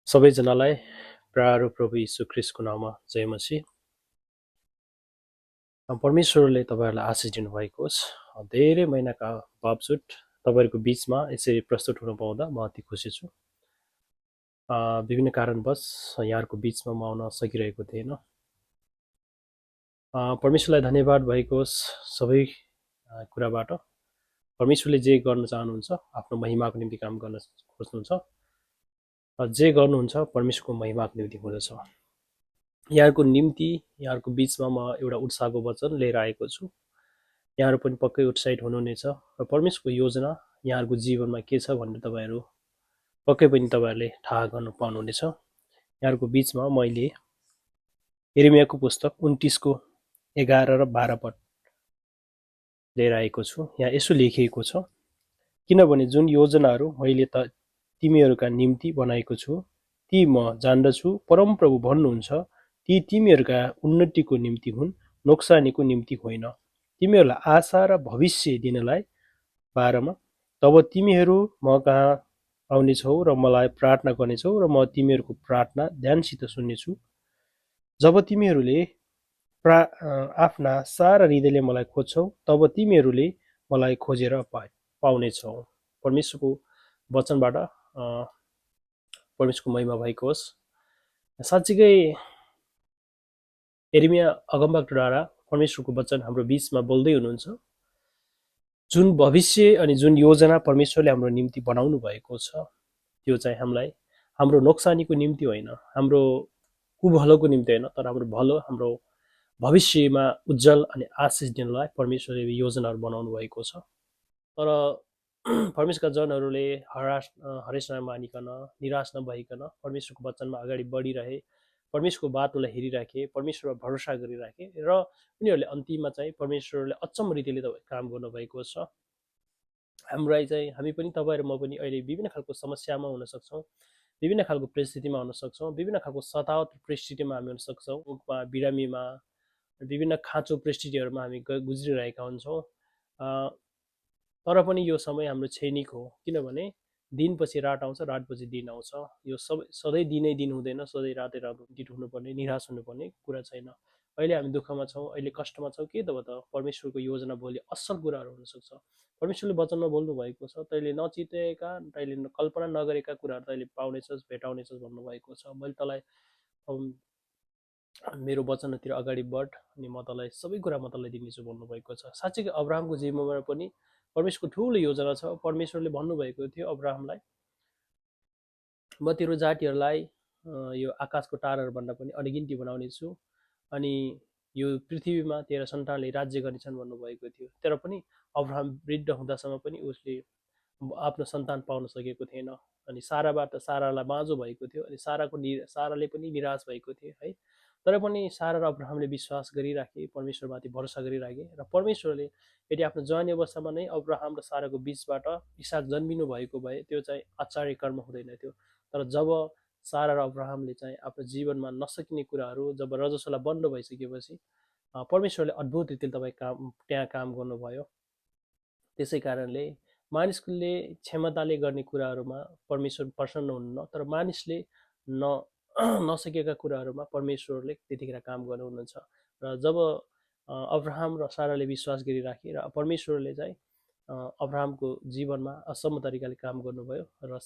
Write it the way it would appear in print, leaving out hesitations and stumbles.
सबैजनालाई प्यारो प्रभु यीशु ख्रीष्टको नाममा जय मसीह। परमेश्वरले तपाईँहरूलाई आशिष दिनुभएको होस्। धेरै महिनाका बावजुद तपाईँहरूको बिचमा यसरी प्रस्तुत हुन पाउँदा म अति खुसी छु। विभिन्न कारणवश यहाँहरूको बिचमा म आउन सकिरहेको थिएन। परमेश्वरलाई धन्यवाद भएको होस् सबै कुराबाट। परमेश्वरले जे गर्न चाहनुहुन्छ आफ्नो महिमाको निम्ति काम गर्न खोज्नुहुन्छ, जे गर्नुहुन्छ परमेश्वरको महिमाको निम्ति हुँदछ। यहाँहरूको निम्ति यहाँहरूको बिचमा म एउटा उत्साहको वचन लिएर आएको छु। यहाँहरू पनि पक्कै उत्साहित हुनुहुनेछ र परमेश्वरको योजना यहाँहरूको जीवनमा के छ भनेर तपाईँहरू पक्कै पनि तपाईँहरूले थाहा गर्नु पाउनुहुनेछ। यहाँहरूको बिचमा मैले यिर्मयाहको पुस्तक 29को 11 र 12 पद लिएर आएको छु। यहाँ यसो लेखिएको छ, किनभने जुन योजनाहरू मैले त तिमीहरूका निम्ति बनाएको छु ती म जान्दछु। परमप्रभु भन्नुहुन्छ, ती तिमीहरूका उन्नतिको निम्ति हुन्, नोक्सानीको निम्ति होइन, तिमीहरूलाई आशा र भविष्य दिनलाई। 12 मा, तब तिमीहरू म कहाँ आउनेछौ र मलाई प्रार्थना गर्नेछौ र म तिमीहरूको प्रार्थना ध्यानसित सुन्नेछु। जब तिमीहरूले आफ्ना सारा हृदयले मलाई खोज्छौ तब तिमीहरूले मलाई खोजेर पाउनेछौ। परमेश्वरको वचनबाट परमेश्वरको महिमा भएको होस्। साँच्चीकै यिर्मया अगमवक्ताद्वारा परमेश्वरको वचन हाम्रो बिचमा बोल्दै हुनुहुन्छ। जुन भविष्य अनि जुन योजना परमेश्वरले हाम्रो निम्ति बनाउनु भएको छ त्यो चाहिँ हामीलाई हाम्रो नोक्सानीको निम्ति होइन, हाम्रो कुभलोको निम्ति होइन, तर हाम्रो भलो, हाम्रो भविष्यमा उज्जवल अनि आशिष दिनलाई परमेश्वरले योजनाहरू बनाउनु भएको छ। तर परमेश्वरका जनहरूले हरेस नमानिकन, निराश नभइकन परमेश्वरको वचनमा अगाडि बढिरहे, परमेश्वरको बाटोलाई हेरिराखे, परमेश्वरमा भरोसा गरिराखे र उनीहरूले अन्तिममा चाहिँ परमेश्वरले अचम्म रीतिले काम गर्नुभएको छ। हामीलाई चाहिँ हामी पनि तपाईँ र म पनि अहिले विभिन्न खालको समस्यामा हुन सक्छौँ, विभिन्न खालको परिस्थितिमा हुन सक्छौँ, विभिन्न खालको सतावत परिस्थितिमा हामी हुन सक्छौँ, दुःखमा, बिरामीमा, विभिन्न खाँचो परिस्थितिहरूमा हामी गुज्रिरहेका हुन्छौँ। तर पनि यो समय हाम्रो क्षणिक हो, किनभने दिनपछि रात आउँछ, रातपछि दिन आउँछ। यो सधैँ दिनै दिन हुँदैन, सधैँ रातै रात हुनुपर्ने, निराश हुनुपर्ने कुरा छैन। अहिले हामी दुःखमा छौँ, अहिले कष्टमा छौँ, के त परमेश्वरको योजना भोलि असल कुराहरू हुनसक्छ। परमेश्वरले वचनमा बोल्नु भएको छ, तैँले नचितेका, तैँले कल्पना नगरेका कुराहरू तैँले पाउनेछस्, भेटाउनेछस् भन्नुभएको छ। मैले तँलाई मेरो वचनतिर अगाडि बढ अनि म तँलाई सबै कुरा म तँलाई दिनेछु भन्नुभएको छ। साँच्चै अब्राहमको जीवनमा पनि परमेश्वरको ठुलो योजना छ। परमेश्वरले भन्नुभएको थियो अब्राहमलाई, म तेरो जातिहरूलाई यो आकाशको ताराहरूभन्दा पनि अनगिन्ती बनाउनेछु अनि यो पृथ्वीमा तेरा सन्तानले राज्य गर्नेछन् भन्नुभएको थियो। तर पनि अब्राहम वृद्ध हुँदासम्म पनि उसले आफ्नो सन्तान पाउन सकेको थिएन अनि सारालाई बाँझो भएको थियो अनि साराले पनि निराश भएको थियो है। तर पनि सारा र अब्राहमले विश्वास गरिराखे, परमेश्वरमाथि भरोसा गरिराखे र परमेश्वरले यदि आफ्नो जवानी अवस्थामा नै अब्राहम र साराको बिचबाट इसाक जन्मिनु भएको भए त्यो चाहिँ आश्चर्य कर्म हुँदैन थियो। तर जब सारा र अब्राहमले चाहिँ आफ्नो जीवनमा नसकिने कुराहरू जब रजस्वला बन्द भइसकेपछि परमेश्वरले अद्भुत रीतिले त्यहाँ काम गर्नुभयो। त्यसै कारणले मानिसले क्षमताले गर्ने कुराहरूमा परमेश्वर प्रसन्न हुनुहुन्न, तर मानिसले नसकेका कुराहरूमा परमेश्वरले त्यतिखेर काम गर्नुहुन्छ। र जब अब्राहम र साराले विश्वास गरिराखे र परमेश्वरले चाहिँ अब्राहमको जीवनमा असम्म तरिकाले काम गर्नुभयो र